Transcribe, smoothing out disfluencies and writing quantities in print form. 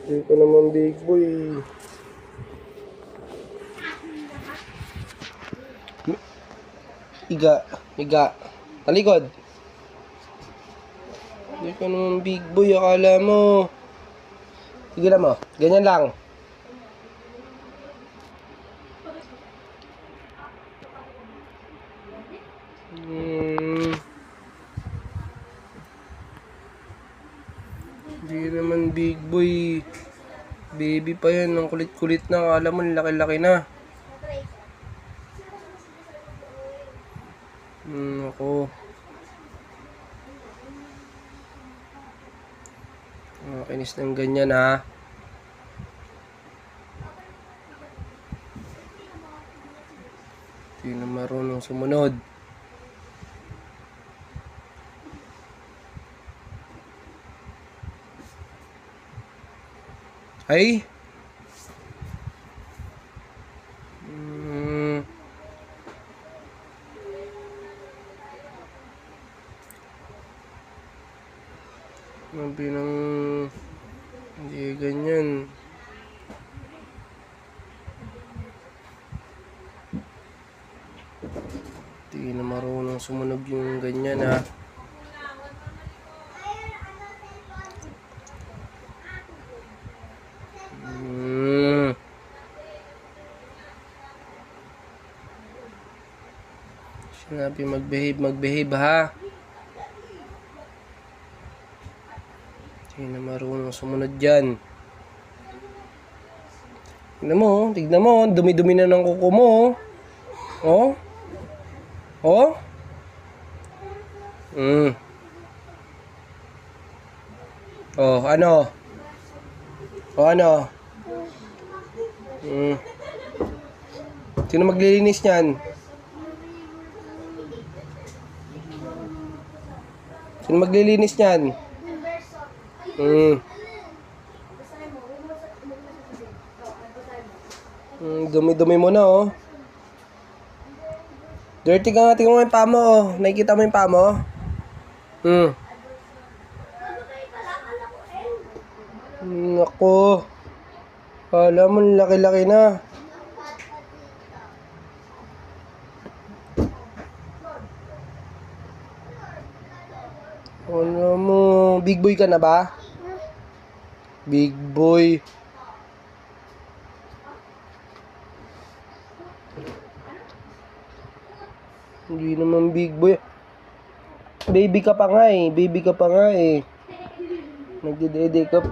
Hindi pa naman big boy. Iga. Iga. Talikod. Hindi ka naman big boy. Akala mo. Sige na mo. Ganyan lang. Hindi naman big boy. Baby pa yan. Ang kulit-kulit na. Akala mo laki-laki na. Ako. Kinis ng ganyan ha. Hindi na marunong sumunod. Ay! Mabi ng hindi ganyan. Hindi na marunong sumunod yung ganyan ha. Sinabi mag-behave ha. Hindi na marunong sumunod dyan. Tignan mo, dumi-dumi na ng kuko mo. Oh. Oh. Oh, ano? Oh, ano? Sino maglilinis niyan? Sino maglilinis niyan? Dumi-dumi mo na oh. Dirty ka nga, tingnan mo yung paa mo oh. Nakikita mo yung paa mo? Nako. Kala mo laki-laki na. Ano mo, big boy ka na ba? Big boy. Hindi naman big boy. Baby ka pa nga eh. Baby ka pa nga eh. Nagdidede ka.